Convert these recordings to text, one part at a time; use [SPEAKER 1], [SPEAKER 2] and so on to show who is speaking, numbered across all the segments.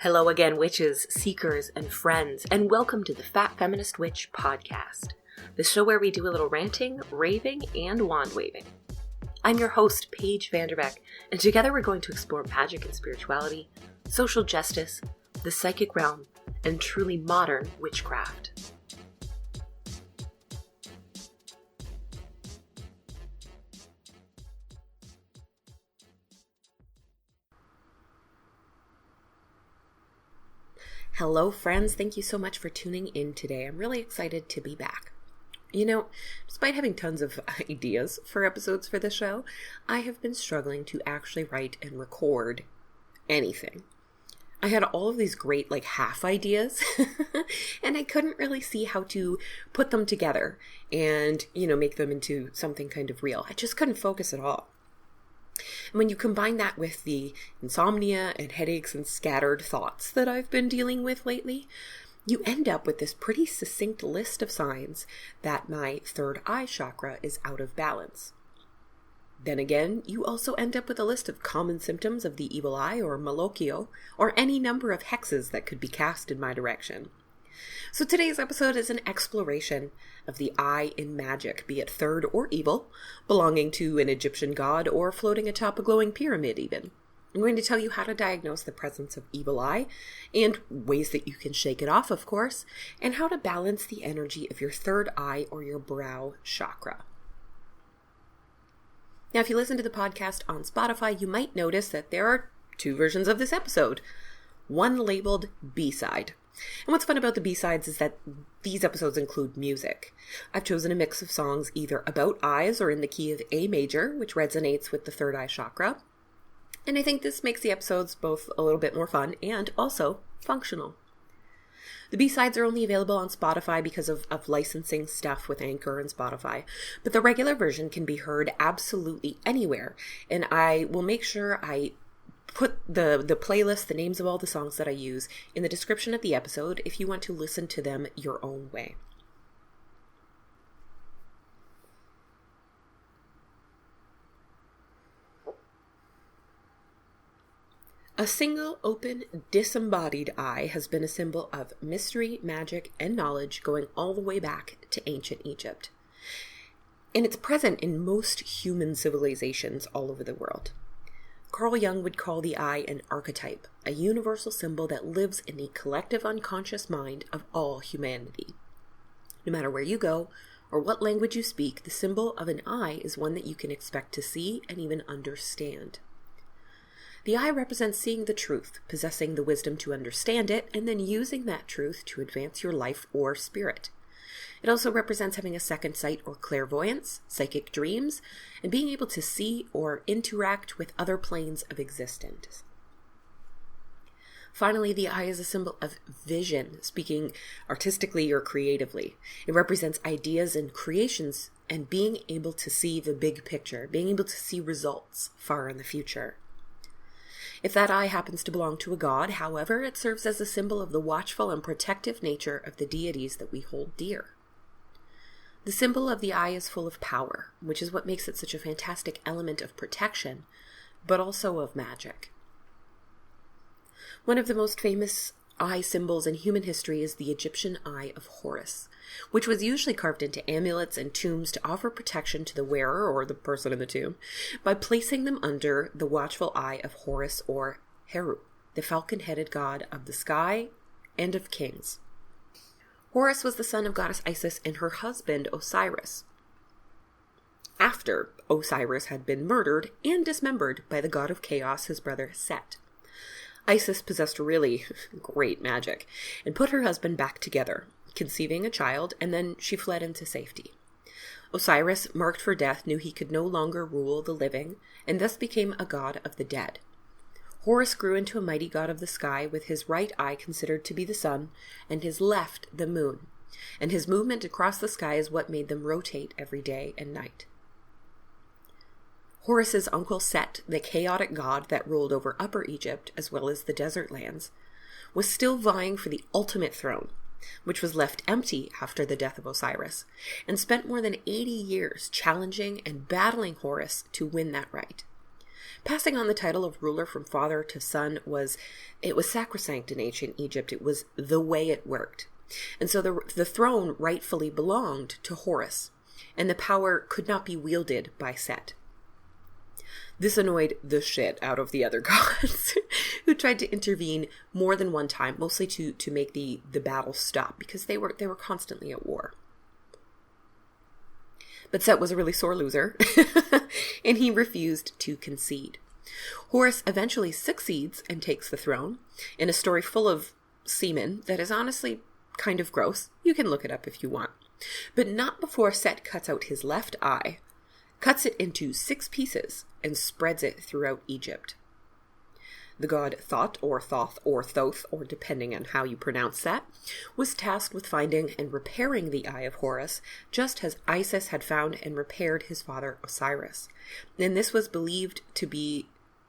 [SPEAKER 1] Hello again, witches, seekers, and friends, and welcome to the Fat Feminist Witch podcast, the show where we do a little ranting, raving, and wand waving. I'm your host, Paige Vanderbeck, and together we're going to explore magic and spirituality, social justice, the psychic realm, and truly modern witchcraft. Hello friends, thank you so much for tuning in today. I'm really excited to be back. You know, despite having tons of ideas for episodes for this show, I have been struggling to actually write and record anything. I had all of these great half ideas and I couldn't really see how to put them together and, make them into something kind of real. I just couldn't focus at all. And when you combine that with the insomnia and headaches and scattered thoughts that I've been dealing with lately, you end up with this pretty succinct list of signs that my third eye chakra is out of balance. Then again, you also end up with a list of common symptoms of the evil eye or malocchio, or any number of hexes that could be cast in my direction. So today's episode is an exploration of the eye in magic, be it third or evil, belonging to an Egyptian god or floating atop a glowing pyramid even. I'm going to tell you how to diagnose the presence of evil eye, and ways that you can shake it off, of course, and how to balance the energy of your third eye or your brow chakra. Now, if you listen to the podcast on Spotify, you might notice that there are two versions of this episode. One labeled B-side. And what's fun about the B-sides is that these episodes include music. I've chosen a mix of songs either about eyes or in the key of A major, which resonates with the third eye chakra. And I think this makes the episodes both a little bit more fun and also functional. The B-sides are only available on Spotify because of licensing stuff with Anchor and Spotify, but the regular version can be heard absolutely anywhere, and I will make sure I put the playlist, the names of all the songs that I use, in the description of the episode if you want to listen to them your own way. A single, open, disembodied eye has been a symbol of mystery, magic, and knowledge going all the way back to ancient Egypt. And it's present in most human civilizations all over the world. Carl Jung would call the eye an archetype, a universal symbol that lives in the collective unconscious mind of all humanity. No matter where you go or what language you speak, the symbol of an eye is one that you can expect to see and even understand. The eye represents seeing the truth, possessing the wisdom to understand it, and then using that truth to advance your life or spirit. It also represents having a second sight or clairvoyance, psychic dreams, and being able to see or interact with other planes of existence. Finally, the eye is a symbol of vision, speaking artistically or creatively. It represents ideas and creations and being able to see the big picture, being able to see results far in the future. If that eye happens to belong to a god, however, it serves as a symbol of the watchful and protective nature of the deities that we hold dear. The symbol of the eye is full of power, which is what makes it such a fantastic element of protection, but also of magic. One of the most famous eye symbols in human history is the Egyptian eye of Horus, which was usually carved into amulets and tombs to offer protection to the wearer or the person in the tomb by placing them under the watchful eye of Horus or Heru, the falcon-headed god of the sky and of kings. Horus was the son of goddess Isis and her husband Osiris, after Osiris had been murdered and dismembered by the god of chaos, his brother Set. Isis possessed really great magic and put her husband back together, conceiving a child, and then she fled into safety. Osiris, marked for death, knew he could no longer rule the living, and thus became a god of the dead. Horus grew into a mighty god of the sky, with his right eye considered to be the sun, and his left the moon, and his movement across the sky is what made them rotate every day and night. Horus's uncle Set, the chaotic god that ruled over Upper Egypt as well as the desert lands, was still vying for the ultimate throne, which was left empty after the death of Osiris, and spent more than 80 years challenging and battling Horus to win that right. Passing on the title of ruler from father to son was sacrosanct in ancient Egypt. It was the way it worked. And so the throne rightfully belonged to Horus, and the power could not be wielded by Set. This annoyed the shit out of the other gods, who tried to intervene more than one time, mostly to make the battle stop, because they were constantly at war. But Set was a really sore loser, and he refused to concede. Horus eventually succeeds and takes the throne, in a story full of semen that is honestly kind of gross. You can look it up if you want. But not before Set cuts out his left eye, cuts it into 6 pieces, and spreads it throughout Egypt. The god Thoth, or Thoth, or Thoth, or depending on how you pronounce that, was tasked with finding and repairing the eye of Horus, just as Isis had found and repaired his father Osiris. And this was believed to be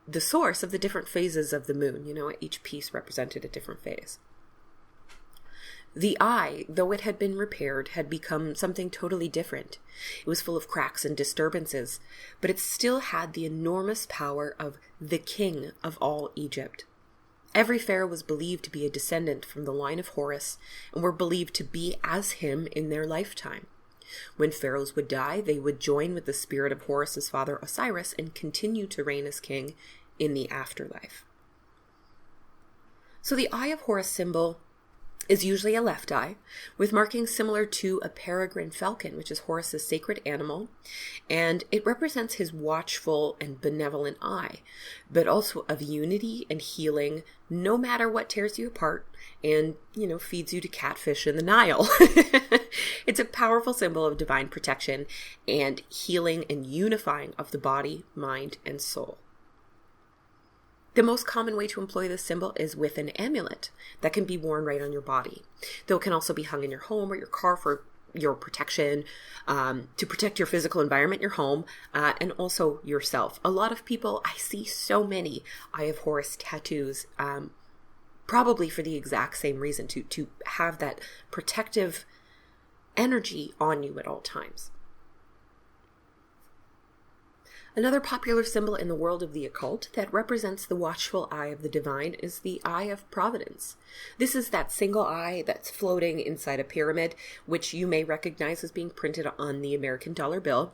[SPEAKER 1] the source of the different phases of the moon. Each piece represented a different phase. The eye, though it had been repaired, had become something totally different. It was full of cracks and disturbances, but it still had the enormous power of the king of all Egypt. Every pharaoh was believed to be a descendant from the line of Horus, and were believed to be as him in their lifetime. When pharaohs would die, they would join with the spirit of Horus's father Osiris and continue to reign as king in the afterlife. So the Eye of Horus symbol is usually a left eye, with markings similar to a peregrine falcon, which is Horus's sacred animal, and it represents his watchful and benevolent eye, but also of unity and healing, no matter what tears you apart, and, feeds you to catfish in the Nile. It's a powerful symbol of divine protection and healing and unifying of the body, mind, and soul. The most common way to employ this symbol is with an amulet that can be worn right on your body, though it can also be hung in your home or your car for your protection, to protect your physical environment, your home, and also yourself. A lot of people, I see so many Eye of Horus tattoos, probably for the exact same reason, to have that protective energy on you at all times. Another popular symbol in the world of the occult that represents the watchful eye of the divine is the Eye of Providence. This is that single eye that's floating inside a pyramid, which you may recognize as being printed on the American dollar bill,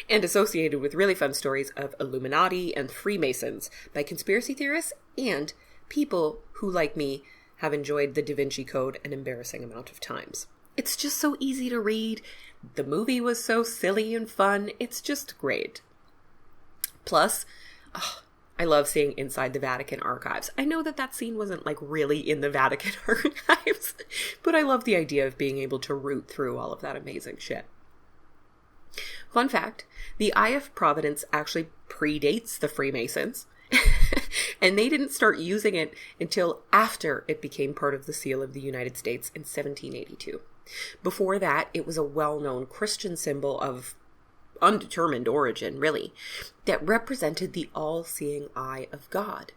[SPEAKER 1] and associated with really fun stories of Illuminati and Freemasons by conspiracy theorists and people who, like me, have enjoyed the Da Vinci Code an embarrassing amount of times. It's just so easy to read. The movie was so silly and fun. It's just great. Plus, I love seeing inside the Vatican archives. I know that scene wasn't really in the Vatican archives, but I love the idea of being able to root through all of that amazing shit. Fun fact, the Eye of Providence actually predates the Freemasons, and they didn't start using it until after it became part of the seal of the United States in 1782. Before that, it was a well-known Christian symbol of undetermined origin, really, that represented the all-seeing eye of God.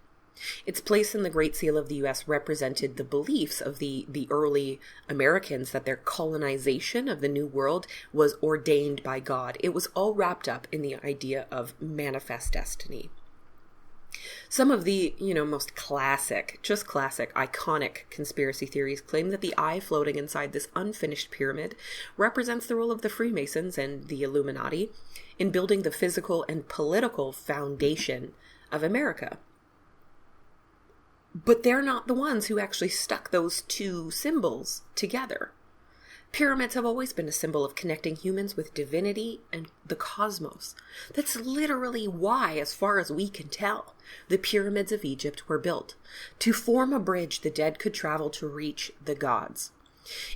[SPEAKER 1] Its place in the Great Seal of the U.S. represented the beliefs of the early Americans that their colonization of the New World was ordained by God. It was all wrapped up in the idea of manifest destiny. Some of the, most classic, iconic conspiracy theories claim that the eye floating inside this unfinished pyramid represents the role of the Freemasons and the Illuminati in building the physical and political foundation of America. But they're not the ones who actually stuck those two symbols together. Pyramids have always been a symbol of connecting humans with divinity and the cosmos. That's literally why, as far as we can tell, the pyramids of Egypt were built, to form a bridge the dead could travel to reach the gods.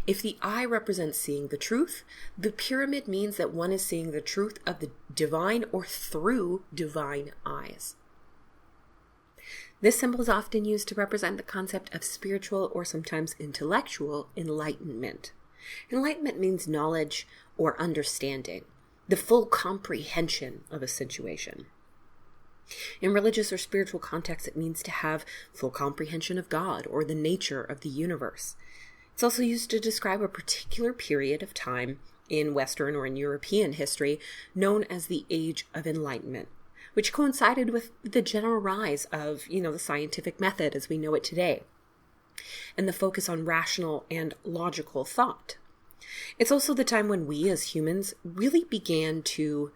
[SPEAKER 1] If the eye represents seeing the truth, the pyramid means that one is seeing the truth of the divine or through divine eyes. This symbol is often used to represent the concept of spiritual or sometimes intellectual enlightenment. Enlightenment means knowledge or understanding, the full comprehension of a situation. In religious or spiritual contexts, it means to have full comprehension of God or the nature of the universe. It's also used to describe a particular period of time in Western or in European history known as the Age of Enlightenment, which coincided with the general rise of, the scientific method as we know it today, and the focus on rational and logical thought. It's also the time when we as humans really began to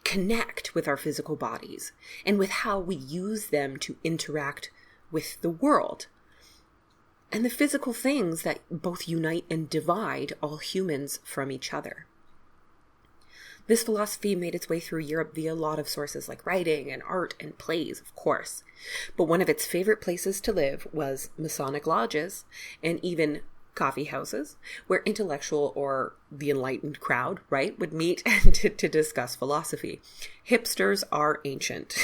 [SPEAKER 1] connect with our physical bodies and with how we use them to interact with the world, and the physical things that both unite and divide all humans from each other. This philosophy made its way through Europe via a lot of sources like writing and art and plays, of course. But one of its favorite places to live was Masonic lodges and even coffee houses, where intellectual or the enlightened crowd, right, would meet and to discuss philosophy. Hipsters are ancient.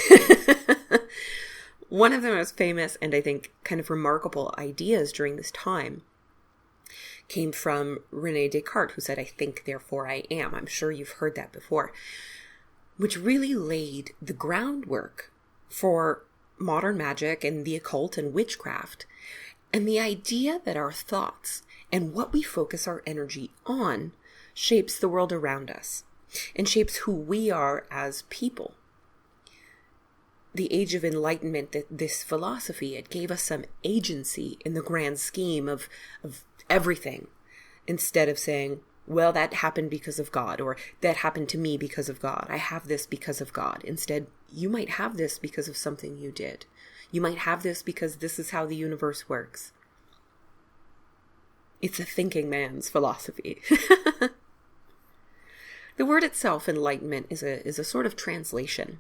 [SPEAKER 1] One of the most famous and I think kind of remarkable ideas during this time came from René Descartes, who said, "I think, therefore I am." I'm sure you've heard that before, which really laid the groundwork for modern magic and the occult and witchcraft, and the idea that our thoughts and what we focus our energy on shapes the world around us and shapes who we are as people. The Age of Enlightenment, this philosophy, it gave us some agency in the grand scheme of everything, instead of saying, well, that happened because of God, or that happened to me because of God. I have this because of God. Instead, you might have this because of something you did. You might have this because this is how the universe works. It's a thinking man's philosophy. The word itself, enlightenment, is a sort of translation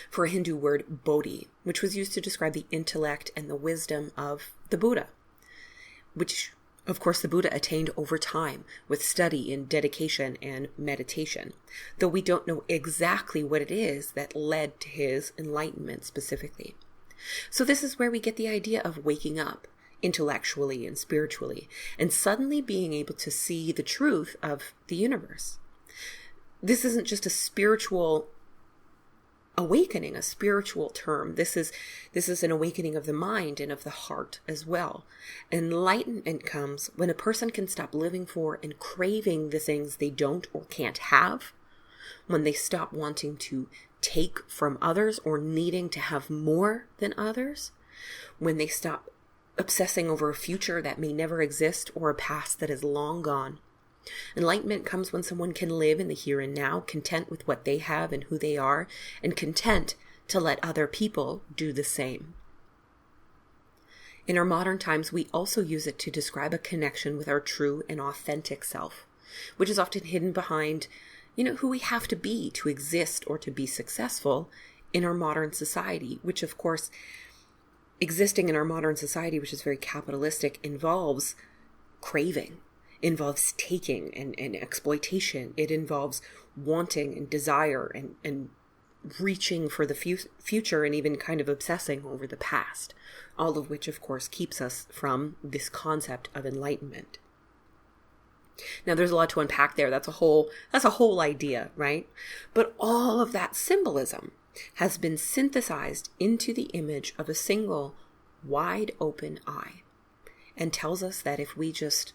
[SPEAKER 1] for a Hindu word bodhi, which was used to describe the intellect and the wisdom of the Buddha, which, of course, the Buddha attained over time with study and dedication and meditation, though we don't know exactly what it is that led to his enlightenment specifically. So this is where we get the idea of waking up intellectually and spiritually, and suddenly being able to see the truth of the universe. This isn't just a spiritual awakening, a spiritual term. This is an awakening of the mind and of the heart as well. Enlightenment comes when a person can stop living for and craving the things they don't or can't have, when they stop wanting to take from others or needing to have more than others, when they stop obsessing over a future that may never exist or a past that is long gone. Enlightenment comes when someone can live in the here and now, content with what they have and who they are, and content to let other people do the same. In our modern times, we also use it to describe a connection with our true and authentic self, which is often hidden behind, who we have to be to exist or to be successful in our modern society, which, of course, existing in our modern society, which is very capitalistic, involves craving, involves taking and exploitation. It involves wanting and desire and reaching for the future and even kind of obsessing over the past, all of which, of course, keeps us from this concept of enlightenment. Now, there's a lot to unpack there. That's a whole idea, right? But all of that symbolism has been synthesized into the image of a single wide open eye, and tells us that if we just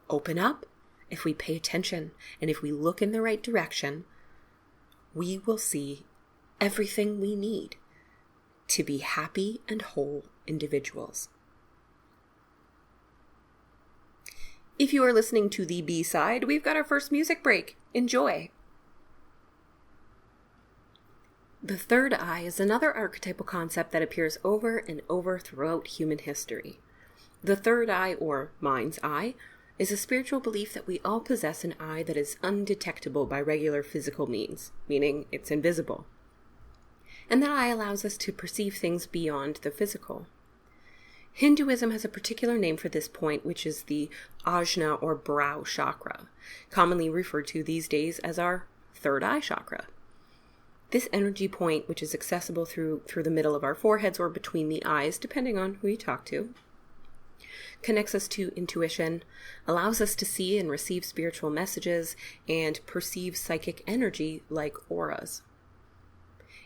[SPEAKER 1] open up, if we pay attention, and if we look in the right direction, we will see everything we need to be happy and whole individuals. If you are listening to the B-side, we've got our first music break. Enjoy. The third eye is another archetypal concept that appears over and over throughout human history. The third eye, or mind's eye, is a spiritual belief that we all possess an eye that is undetectable by regular physical means, meaning it's invisible. And that eye allows us to perceive things beyond the physical. Hinduism has a particular name for this point, which is the ajna or brow chakra, commonly referred to these days as our third eye chakra. This energy point, which is accessible through the middle of our foreheads or between the eyes, depending on who you talk to, connects us to intuition, allows us to see and receive spiritual messages, and perceive psychic energy like auras.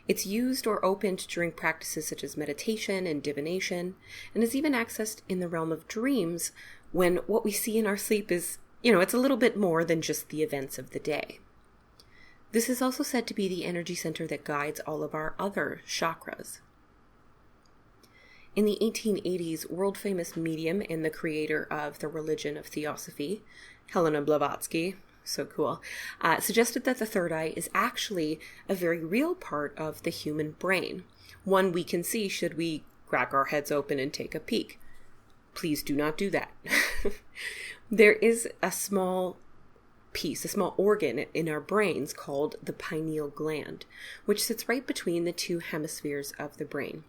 [SPEAKER 1] It's used or opened during practices such as meditation and divination, and is even accessed in the realm of dreams when what we see in our sleep is, it's a little bit more than just the events of the day. This is also said to be the energy center that guides all of our other chakras. In the 1880s, world-famous medium and the creator of the religion of Theosophy, Helena Blavatsky, so cool, suggested that the third eye is actually a very real part of the human brain, one we can see should we crack our heads open and take a peek. Please do not do that. There is a small piece, a small organ in our brains called the pineal gland, which sits right between the two hemispheres of the brain.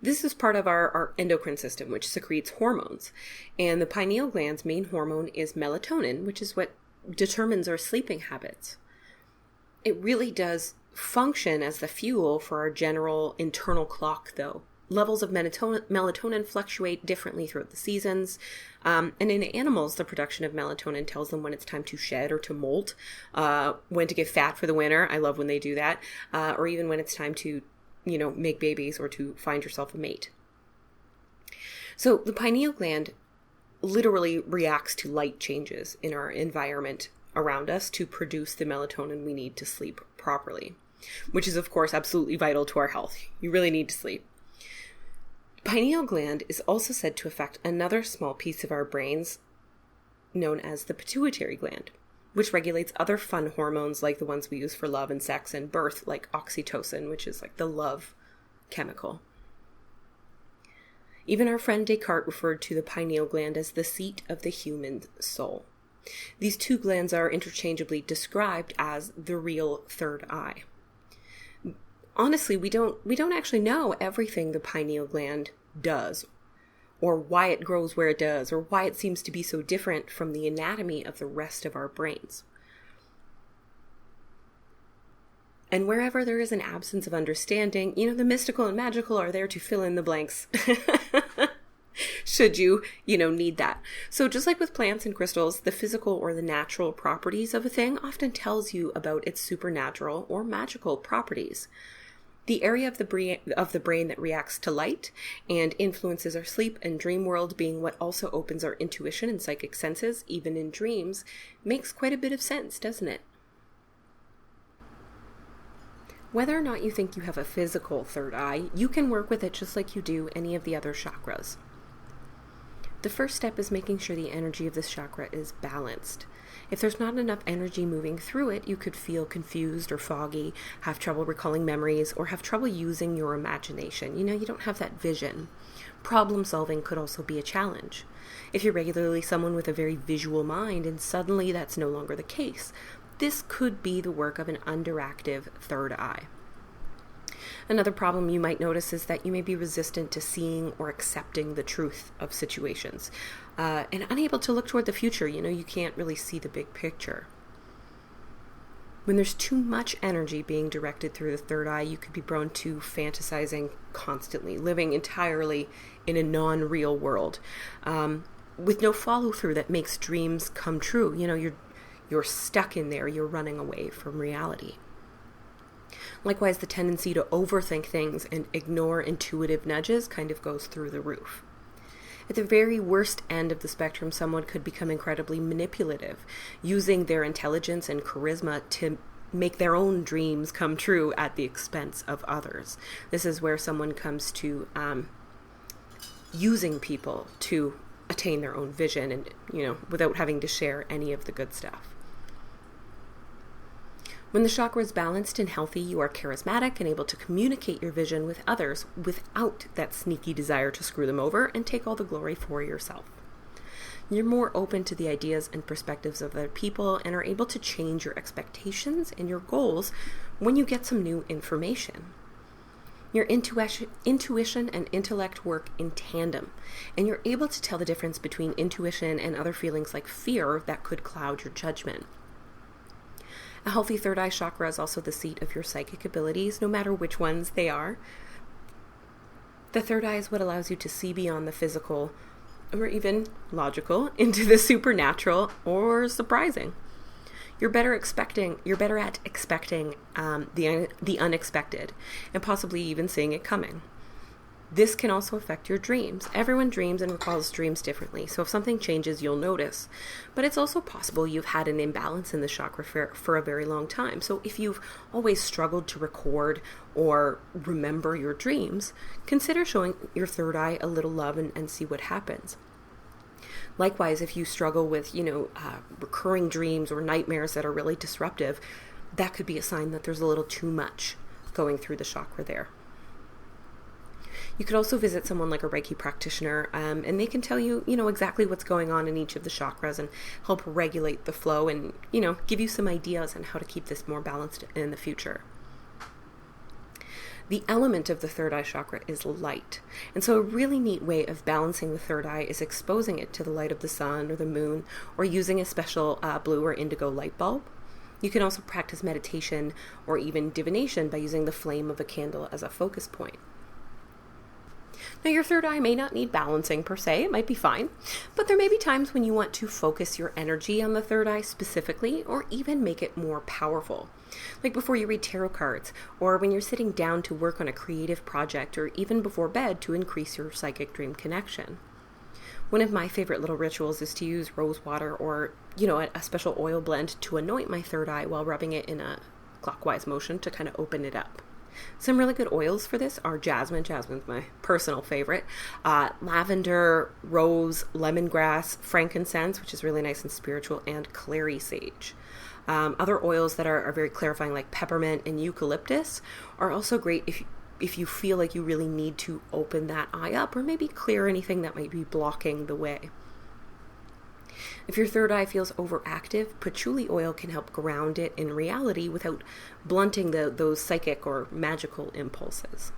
[SPEAKER 1] This is part of our endocrine system, which secretes hormones. And the pineal gland's main hormone is melatonin, which is what determines our sleeping habits. It really does function as the fuel for our general internal clock, though. Levels of melatonin fluctuate differently throughout the seasons. And in animals, the production of melatonin tells them when it's time to shed or to molt, when to get fat for the winter. I love when they do that. Or even when it's time to make babies or to find yourself a mate. So the pineal gland literally reacts to light changes in our environment around us to produce the melatonin we need to sleep properly, which is, of course, absolutely vital to our health. You really need to sleep. Pineal gland is also said to affect another small piece of our brains known as the pituitary gland, which regulates other fun hormones like the ones we use for love and sex and birth, like oxytocin, which is like the love chemical. Even our friend Descartes referred to the pineal gland as the seat of the human soul. These two glands are interchangeably described as the real third eye. Honestly, we don't actually know everything the pineal gland does, or why it grows where it does, or why it seems to be so different from the anatomy of the rest of our brains. And wherever there is an absence of understanding, the mystical and magical are there to fill in the blanks. Should you, need that. So just like with plants and crystals, the physical or the natural properties of a thing often tells you about its supernatural or magical properties. The area of the brain that reacts to light and influences our sleep and dream world, being what also opens our intuition and psychic senses, even in dreams, makes quite a bit of sense, doesn't it? Whether or not you think you have a physical third eye, you can work with it just like you do any of the other chakras. The first step is making sure the energy of this chakra is balanced. If there's not enough energy moving through it, you could feel confused or foggy, have trouble recalling memories, or have trouble using your imagination. You don't have that vision. Problem solving could also be a challenge. If you're regularly someone with a very visual mind and suddenly that's no longer the case, this could be the work of an underactive third eye. Another problem you might notice is that you may be resistant to seeing or accepting the truth of situations, and unable to look toward the future. You can't really see the big picture. When there's too much energy being directed through the third eye, you could be prone to fantasizing constantly, living entirely in a non-real world, with no follow-through that makes dreams come true. You're stuck in there, you're running away from reality. Likewise, the tendency to overthink things and ignore intuitive nudges kind of goes through the roof. At the very worst end of the spectrum, someone could become incredibly manipulative, using their intelligence and charisma to make their own dreams come true at the expense of others. This is where someone comes to using people to attain their own vision and, without having to share any of the good stuff. When the chakra is balanced and healthy, you are charismatic and able to communicate your vision with others without that sneaky desire to screw them over and take all the glory for yourself. You're more open to the ideas and perspectives of other people and are able to change your expectations and your goals when you get some new information. Your intuition and intellect work in tandem, and you're able to tell the difference between intuition and other feelings like fear that could cloud your judgment. A healthy third eye chakra is also the seat of your psychic abilities, no matter which ones they are. The third eye is what allows you to see beyond the physical, or even logical, into the supernatural or surprising. You're better at expecting the unexpected, and possibly even seeing it coming. This can also affect your dreams. Everyone dreams and recalls dreams differently, so if something changes, you'll notice. But it's also possible you've had an imbalance in the chakra for a very long time. So if you've always struggled to record or remember your dreams, consider showing your third eye a little love and see what happens. Likewise, if you struggle with, recurring dreams or nightmares that are really disruptive, that could be a sign that there's a little too much going through the chakra there. You could also visit someone like a Reiki practitioner, and they can tell you, exactly what's going on in each of the chakras and help regulate the flow and, give you some ideas on how to keep this more balanced in the future. The element of the third eye chakra is light. And so a really neat way of balancing the third eye is exposing it to the light of the sun or the moon, or using a special blue or indigo light bulb. You can also practice meditation or even divination by using the flame of a candle as a focus point. Now, your third eye may not need balancing per se, it might be fine, but there may be times when you want to focus your energy on the third eye specifically, or even make it more powerful. Like before you read tarot cards, or when you're sitting down to work on a creative project, or even before bed to increase your psychic dream connection. One of my favorite little rituals is to use rose water or, a special oil blend to anoint my third eye while rubbing it in a clockwise motion to kind of open it up. Some really good oils for this are jasmine. Jasmine's my personal favorite. Lavender, rose, lemongrass, frankincense, which is really nice and spiritual, and clary sage. Other oils that are very clarifying, like peppermint and eucalyptus, are also great if you feel like you really need to open that eye up or maybe clear anything that might be blocking the way. If your third eye feels overactive, patchouli oil can help ground it in reality without blunting those psychic or magical impulses.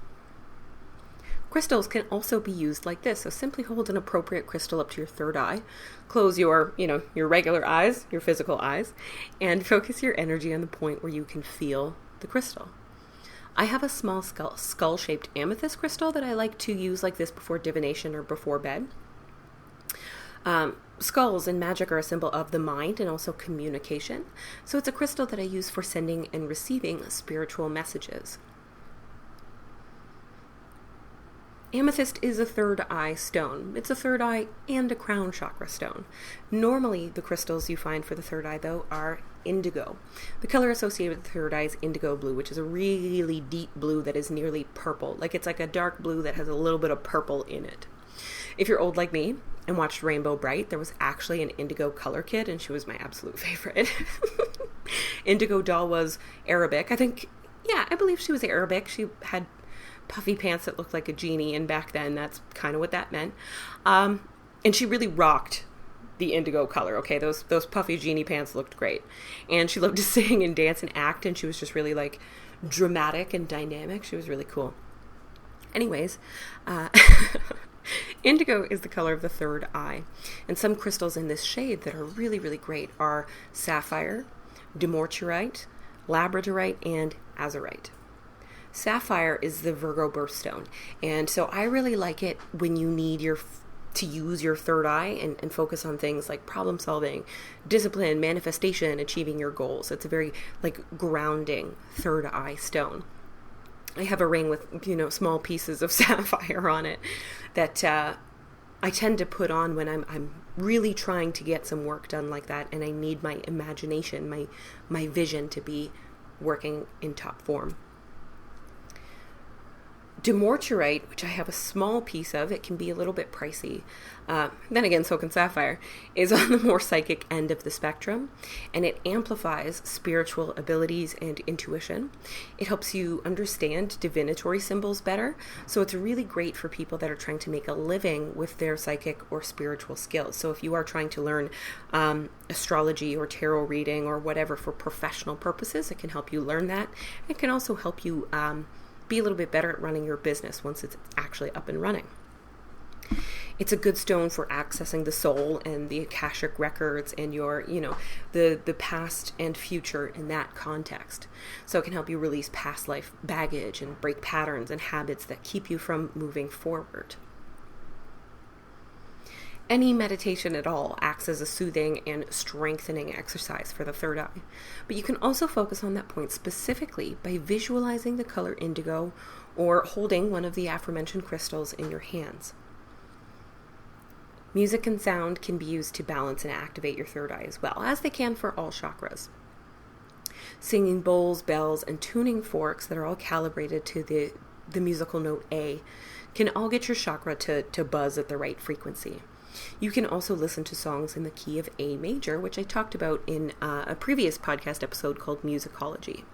[SPEAKER 1] Crystals can also be used like this. So simply hold an appropriate crystal up to your third eye, close your regular eyes, your physical eyes, and focus your energy on the point where you can feel the crystal. I have a small skull-shaped amethyst crystal that I like to use like this before divination or before bed. Skulls in magic are a symbol of the mind and also communication. So it's a crystal that I use for sending and receiving spiritual messages. Amethyst is a third eye stone. It's a third eye and a crown chakra stone. Normally, the crystals you find for the third eye, though, are indigo. The color associated with the third eye is indigo blue, which is a really deep blue that is nearly purple. It's like a dark blue that has a little bit of purple in it. If you're old like me and watched Rainbow Bright, there was actually an indigo color kid, and she was my absolute favorite. Indigo doll was Arabic. I believe she was Arabic. She had puffy pants that looked like a genie, and back then that's kind of what that meant. And she really rocked the indigo color, okay? Those puffy genie pants looked great. And she loved to sing and dance and act, and she was just really dramatic and dynamic. She was really cool. Anyways, indigo is the color of the third eye. And some crystals in this shade that are really great are sapphire, dumortierite, labradorite, and azurite. Sapphire is the Virgo birthstone, and so I really like it when you need to use your third eye and focus on things like problem solving, discipline, manifestation, achieving your goals. It's a very grounding third eye stone. I have a ring with small pieces of sapphire on it that I tend to put on when I'm really trying to get some work done like that, and I need my imagination, my vision to be working in top form. Dumortierite, which I have a small piece of, it can be a little bit pricey. Then again, so can sapphire, is on the more psychic end of the spectrum, and it amplifies spiritual abilities and intuition. It helps you understand divinatory symbols better, so it's really great for people that are trying to make a living with their psychic or spiritual skills. So if you are trying to learn astrology or tarot reading or whatever for professional purposes, it can help you learn that. It can also help you be a little bit better at running your business once it's actually up and running. It's a good stone for accessing the soul and the Akashic records and your, the past and future in that context. So it can help you release past life baggage and break patterns and habits that keep you from moving forward. Any meditation at all acts as a soothing and strengthening exercise for the third eye. But you can also focus on that point specifically by visualizing the color indigo or holding one of the aforementioned crystals in your hands. Music and sound can be used to balance and activate your third eye as well, as they can for all chakras. Singing bowls, bells, and tuning forks that are all calibrated to the musical note A can all get your chakra to buzz at the right frequency. You can also listen to songs in the key of A major, which I talked about in a previous podcast episode called Musicology.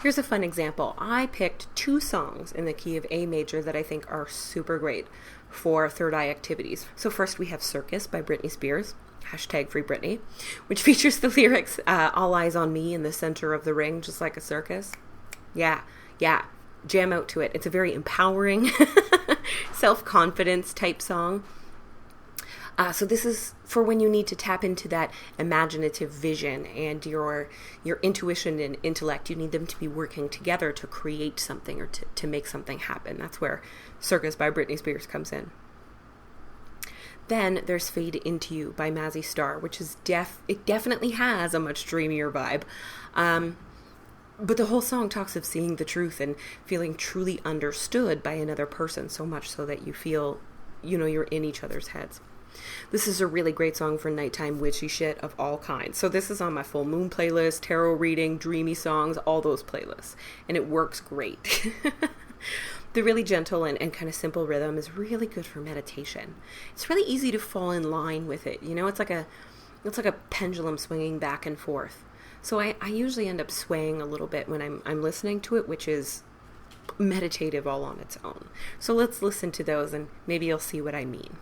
[SPEAKER 1] Here's a fun example. I picked 2 songs in the key of A major that I think are super great for third eye activities. So first we have Circus by Britney Spears, #FreeBritney, which features the lyrics, all eyes on me in the center of the ring, just like a circus. Yeah, jam out to it. It's a very empowering, self-confidence type song. So this is for when you need to tap into that imaginative vision and your intuition and intellect. You need them to be working together to create something or to make something happen. That's where Circus by Britney Spears comes in. Then there's Fade Into You by Mazzy Star, which is it definitely has a much dreamier vibe. But the whole song talks of seeing the truth and feeling truly understood by another person, so much so that you feel, you're in each other's heads. This is a really great song for nighttime witchy shit of all kinds. So this is on my full moon playlist, tarot reading, dreamy songs, all those playlists. And it works great. The really gentle and kind of simple rhythm is really good for meditation. It's really easy to fall in line with it. It's like a pendulum swinging back and forth. So I usually end up swaying a little bit when I'm listening to it, which is meditative all on its own. So let's listen to those and maybe you'll see what I mean.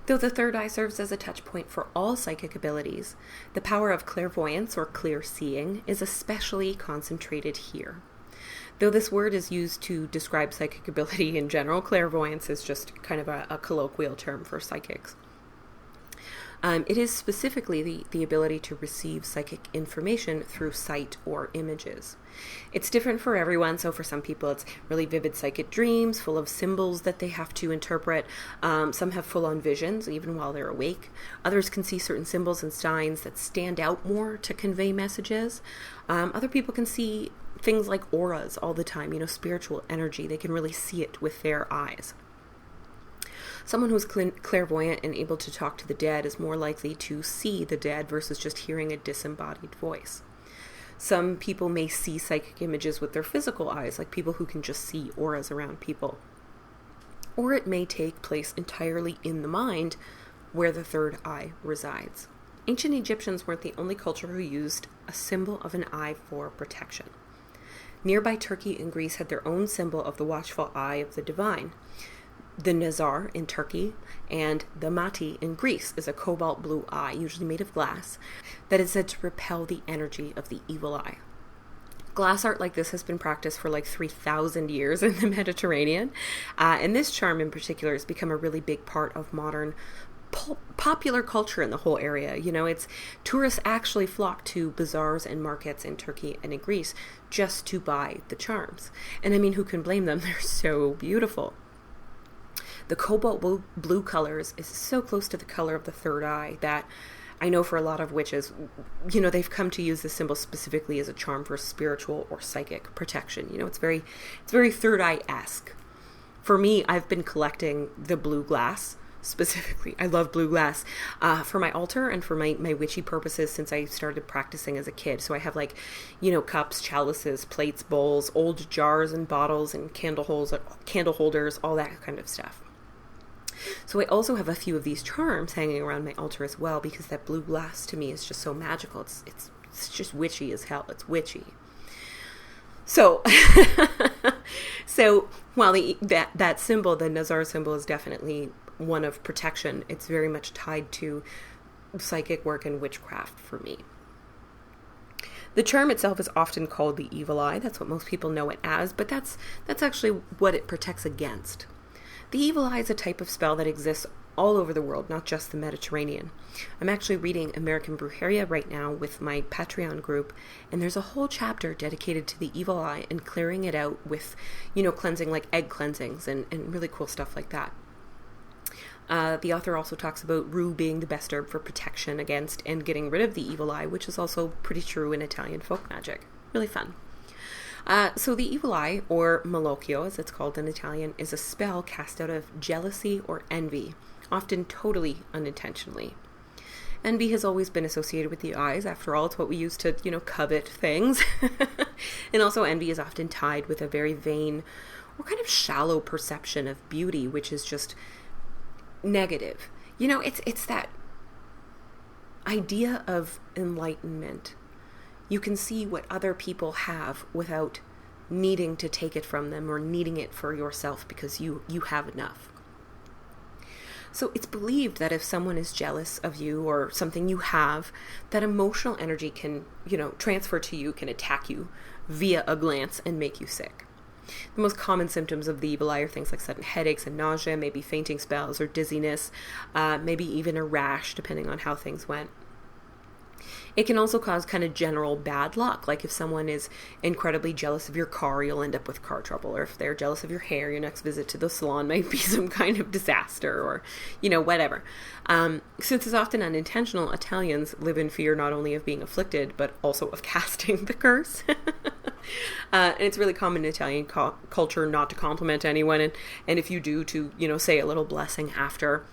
[SPEAKER 1] Though the third eye serves as a touch point for all psychic abilities, the power of clairvoyance or clear seeing is especially concentrated here. Though this word is used to describe psychic ability in general, clairvoyance is just kind of a colloquial term for psychics. It is specifically the ability to receive psychic information through sight or images. It's different for everyone. So for some people, it's really vivid psychic dreams full of symbols that they have to interpret. Some have full-on visions, even while they're awake. Others can see certain symbols and signs that stand out more to convey messages. Other people can see things like auras all the time, spiritual energy. They can really see it with their eyes. Someone who's clairvoyant and able to talk to the dead is more likely to see the dead versus just hearing a disembodied voice. Some people may see psychic images with their physical eyes, like people who can just see auras around people. Or it may take place entirely in the mind, where the third eye resides. Ancient Egyptians weren't the only culture who used a symbol of an eye for protection. Nearby Turkey and Greece had their own symbol of the watchful eye of the divine. The Nazar in Turkey and the Mati in Greece is a cobalt blue eye, usually made of glass, that is said to repel the energy of the evil eye. Glass art like this has been practiced for like 3,000 years in the Mediterranean, and this charm in particular has become a really big part of modern popular culture in the whole area. Tourists actually flock to bazaars and markets in Turkey and in Greece just to buy the charms. And who can blame them? They're so beautiful. The cobalt blue colors is so close to the color of the third eye that I know for a lot of witches, they've come to use this symbol specifically as a charm for spiritual or psychic protection. It's very third eye-esque. For me, I've been collecting the blue glass specifically. I love blue glass for my altar and for my witchy purposes since I started practicing as a kid. So I have cups, chalices, plates, bowls, old jars and bottles and candle holders, all that kind of stuff. So I also have a few of these charms hanging around my altar as well, because that blue glass to me is just so magical. It's just witchy as hell. It's witchy. So, while that symbol, the Nazar symbol, is definitely one of protection, it's very much tied to psychic work and witchcraft for me. The charm itself is often called the evil eye. That's what most people know it as, but that's actually what it protects against. The evil eye is a type of spell that exists all over the world, not just the Mediterranean. I'm actually reading American Brujeria right now with my Patreon group, and there's a whole chapter dedicated to the evil eye and clearing it out with, cleansing, like egg cleansings and really cool stuff like that. The author also talks about rue being the best herb for protection against and getting rid of the evil eye, which is also pretty true in Italian folk magic. Really fun. So the evil eye, or malocchio as it's called in Italian, is a spell cast out of jealousy or envy, often totally unintentionally. Envy has always been associated with the eyes. After all, it's what we use to, covet things. And also envy is often tied with a very vain or kind of shallow perception of beauty, which is just negative. It's that idea of enlightenment. You can see what other people have without needing to take it from them or needing it for yourself because you have enough. So it's believed that if someone is jealous of you or something you have, that emotional energy can, transfer to you, can attack you via a glance and make you sick. The most common symptoms of the evil eye are things like sudden headaches and nausea, maybe fainting spells or dizziness, maybe even a rash, depending on how things went. It can also cause kind of general bad luck. Like if someone is incredibly jealous of your car, you'll end up with car trouble. Or if they're jealous of your hair, your next visit to the salon might be some kind of disaster or, whatever. Since it's often unintentional, Italians live in fear not only of being afflicted, but also of casting the curse. And it's really common in Italian culture not to compliment anyone. And if you do, to, say a little blessing after.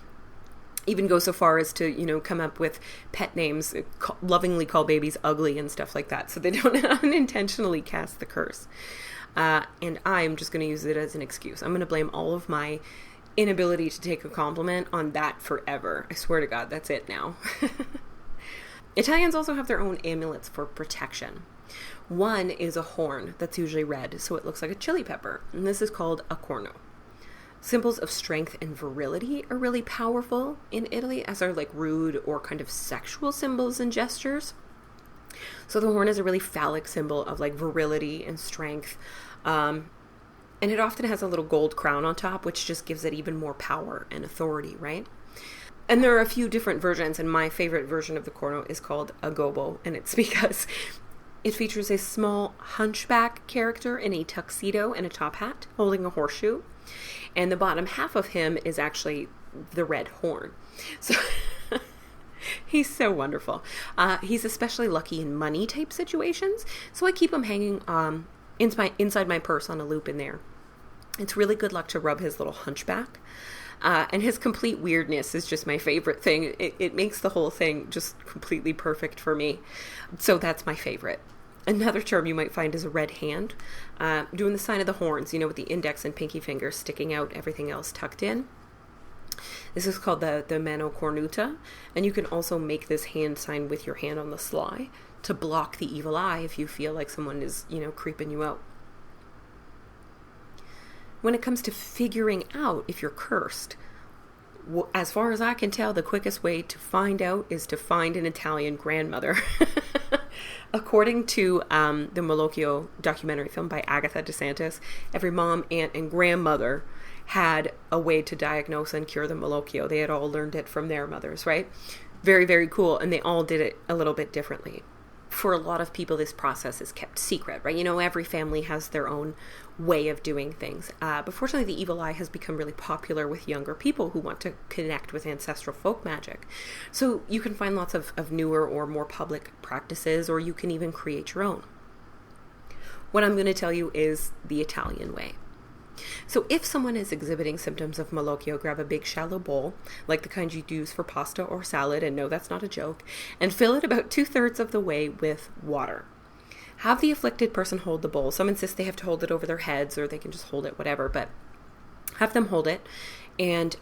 [SPEAKER 1] Even go so far as to, come up with pet names, lovingly call babies ugly and stuff like that, so they don't unintentionally cast the curse. And I'm just going to use it as an excuse. I'm going to blame all of my inability to take a compliment on that forever. I swear to God, that's it now. Italians also have their own amulets for protection. One is a horn that's usually red, so it looks like a chili pepper, and this is called a corno. Symbols of strength and virility are really powerful in Italy, as are like rude or kind of sexual symbols and gestures. So the horn is a really phallic symbol of like virility and strength. And it often has a little gold crown on top, which just gives it even more power and authority, right? And there are a few different versions, and my favorite version of the corno is called a gobbo, and it's because it features a small hunchback character in a tuxedo and a top hat holding a horseshoe. And the bottom half of him is actually the red horn. So he's so wonderful. He's especially lucky in money type situations. So I keep him hanging inside my purse on a loop in there. It's really good luck to rub his little hunchback. And his complete weirdness is just my favorite thing. It makes the whole thing just completely perfect for me. So that's my favorite. Another term you might find is a red hand, doing the sign of the horns, with the index and pinky fingers sticking out, everything else tucked in. This is called the mano cornuta, and you can also make this hand sign with your hand on the sly to block the evil eye if you feel like someone is, creeping you out. When it comes to figuring out if you're cursed, as far as I can tell, the quickest way to find out is to find an Italian grandmother. According to the Malocchio documentary film by Agatha DeSantis, every mom, aunt, and grandmother had a way to diagnose and cure the Malocchio. They had all learned it from their mothers, right? Very, very cool. And they all did it a little bit differently. For a lot of people, this process is kept secret, right? Every family has their own way of doing things. But fortunately, the evil eye has become really popular with younger people who want to connect with ancestral folk magic. So you can find lots of newer or more public practices, or you can even create your own. What I'm going to tell you is the Italian way. So if someone is exhibiting symptoms of malocchio, grab a big shallow bowl, like the kind you'd use for pasta or salad, and no, that's not a joke, and fill it about 2/3 of the way with water. Have the afflicted person hold the bowl. Some insist they have to hold it over their heads, or they can just hold it, whatever, but have them hold it, and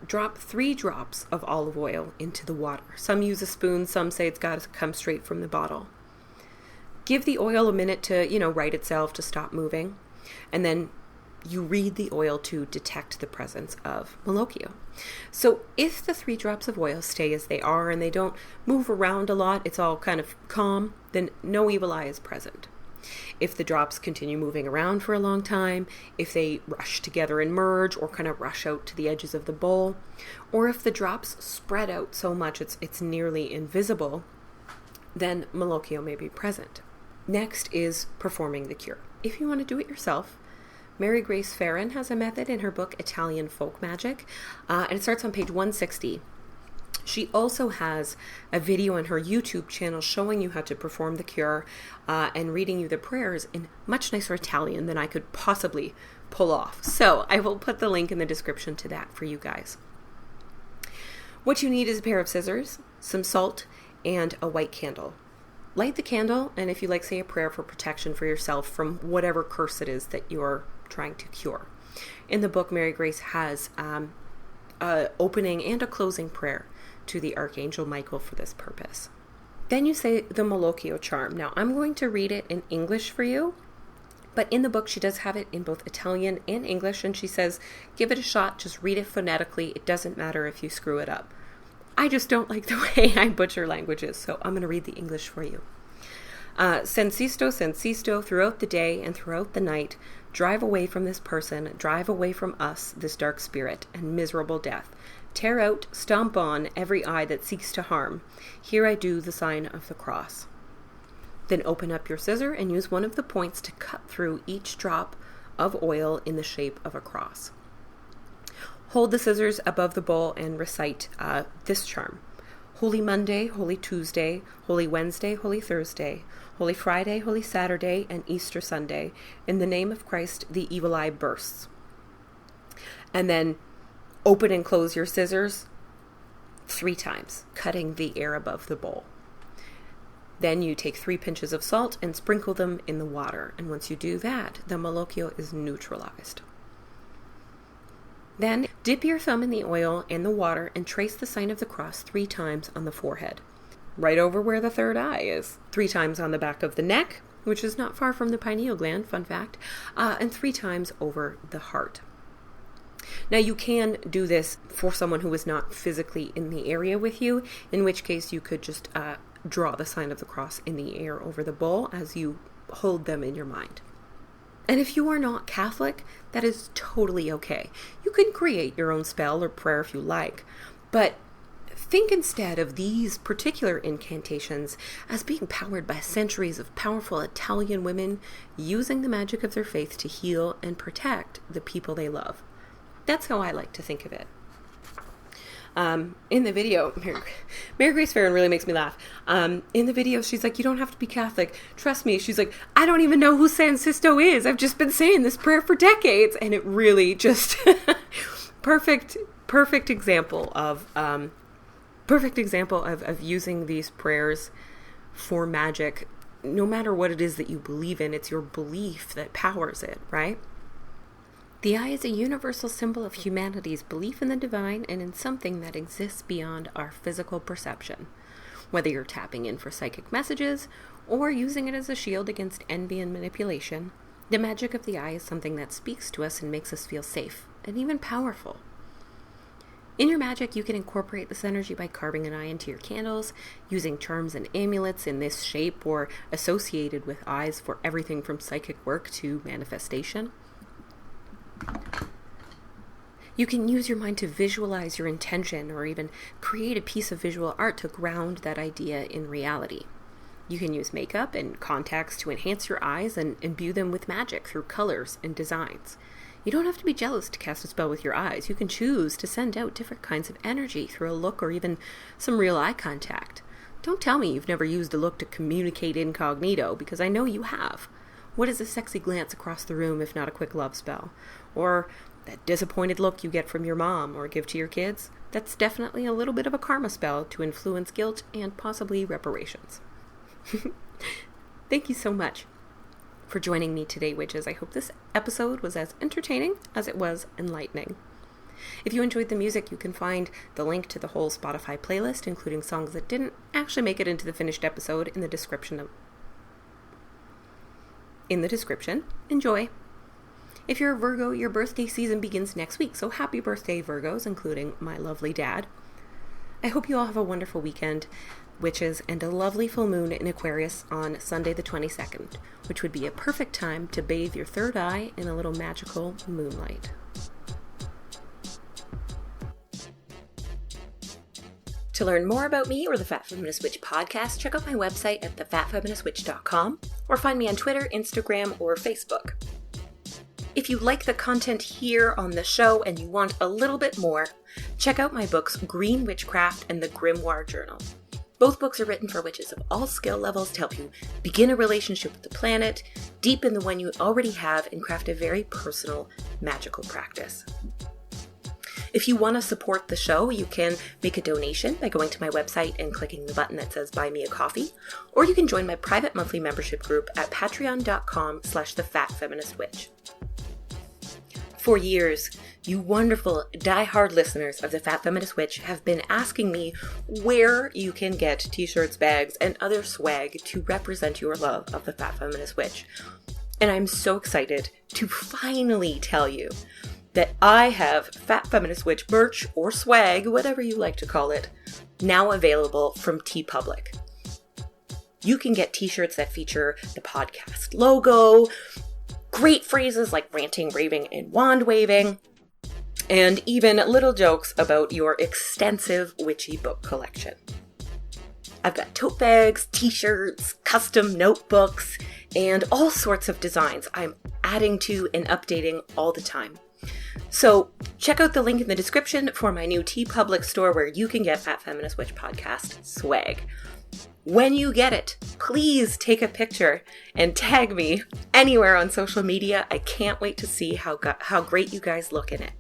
[SPEAKER 1] drop 3 drops of olive oil into the water. Some use a spoon, some say it's got to come straight from the bottle. Give the oil a minute to, right itself, to stop moving, and then you read the oil to detect the presence of Malocchio. So if the 3 drops of oil stay as they are and they don't move around a lot, it's all kind of calm, then no evil eye is present. If the drops continue moving around for a long time, if they rush together and merge or kind of rush out to the edges of the bowl, or if the drops spread out so much it's nearly invisible, then Malocchio may be present. Next is performing the cure. If you want to do it yourself, Mary Grace Farron has a method in her book Italian Folk Magic, and it starts on page 160. She also has a video on her YouTube channel showing you how to perform the cure and reading you the prayers in much nicer Italian than I could possibly pull off. So I will put the link in the description to that for you guys. What you need is a pair of scissors, some salt, and a white candle. Light the candle, and if you like, say a prayer for protection for yourself from whatever curse it is that you're trying to cure. In the book, Mary Grace has an opening and a closing prayer to the Archangel Michael for this purpose. Then you say the Malocchio charm. Now, I'm going to read it in English for you, but in the book, she does have it in both Italian and English, and she says, give it a shot, just read it phonetically. It doesn't matter if you screw it up. I just don't like the way I butcher languages, so I'm going to read the English for you. Sensisto, sensisto, throughout the day and throughout the night, drive away from this person, drive away from us, this dark spirit and miserable death. Tear out, stomp on every eye that seeks to harm. Here I do the sign of the cross. Then open up your scissor and use one of the points to cut through each drop of oil in the shape of a cross. Hold the scissors above the bowl and recite this charm. Holy Monday, Holy Tuesday, Holy Wednesday, Holy Thursday, Holy Friday, Holy Saturday, and Easter Sunday. In the name of Christ, the evil eye bursts. And then open and close your scissors 3 times, cutting the air above the bowl. Then you take 3 pinches of salt and sprinkle them in the water. And once you do that, the Malocchio is neutralized. Then dip your thumb in the oil and the water and trace the sign of the cross 3 times on the forehead, right over where the 3rd eye is, 3 times on the back of the neck, which is not far from the pineal gland, fun fact, and 3 times over the heart. Now you can do this for someone who is not physically in the area with you, in which case you could just draw the sign of the cross in the air over the bowl as you hold them in your mind. And if you are not Catholic, that is totally okay. You can create your own spell or prayer if you like, but think instead of these particular incantations as being powered by centuries of powerful Italian women using the magic of their faith to heal and protect the people they love. That's how I like to think of it. In the video, Mary Grace Farron really makes me laugh. In the video, she's like, you don't have to be Catholic. Trust me. She's like, I don't even know who San Sisto is. I've just been saying this prayer for decades. And it really just perfect example of using these prayers for magic. No matter what it is that you believe in, it's your belief that powers it, right? The eye is a universal symbol of humanity's belief in the divine and in something that exists beyond our physical perception. Whether you're tapping in for psychic messages or using it as a shield against envy and manipulation, the magic of the eye is something that speaks to us and makes us feel safe and even powerful. In your magic, you can incorporate this energy by carving an eye into your candles, using charms and amulets in this shape or associated with eyes for everything from psychic work to manifestation. You can use your mind to visualize your intention or even create a piece of visual art to ground that idea in reality. You can use makeup and contacts to enhance your eyes and imbue them with magic through colors and designs. You don't have to be jealous to cast a spell with your eyes. You can choose to send out different kinds of energy through a look or even some real eye contact. Don't tell me you've never used a look to communicate incognito, because I know you have. What is a sexy glance across the room if not a quick love spell? Or that disappointed look you get from your mom or give to your kids? That's definitely a little bit of a karma spell to influence guilt and possibly reparations. Thank you so much for joining me today, witches. I hope this episode was as entertaining as it was enlightening. If you enjoyed the music, you can find the link to the whole Spotify playlist, including songs that didn't actually make it into the finished episode, in the description. Enjoy. If you're a Virgo, your birthday season begins next week, so happy birthday, Virgos, including my lovely dad. I hope you all have a wonderful weekend, witches, and a lovely full moon in Aquarius on Sunday the 22nd, which would be a perfect time to bathe your third eye in a little magical moonlight. To learn more about me or the Fat Feminist Witch podcast, check out my website at thefatfeministwitch.com or find me on Twitter, Instagram, or Facebook. If you like the content here on the show and you want a little bit more, check out my books Green Witchcraft and The Grimoire Journal. Both books are written for witches of all skill levels to help you begin a relationship with the planet, deepen the one you already have, and craft a very personal magical practice. If you want to support the show, you can make a donation by going to my website and clicking the button that says Buy Me a Coffee, or you can join my private monthly membership group at patreon.com/thefatfeministwitch. For years, you wonderful, die-hard listeners of the Fat Feminist Witch have been asking me where you can get t-shirts, bags, and other swag to represent your love of the Fat Feminist Witch. And I'm so excited to finally tell you that I have Fat Feminist Witch merch, or swag, whatever you like to call it, now available from TeePublic. You can get t-shirts that feature the podcast logo, great phrases like ranting, raving, and wand waving, and even little jokes about your extensive witchy book collection. I've got tote bags, t-shirts, custom notebooks, and all sorts of designs I'm adding to and updating all the time. So check out the link in the description for my new TeePublic store where you can get Fat Feminist Witch podcast swag. When you get it, please take a picture and tag me anywhere on social media. I can't wait to see how great you guys look in it.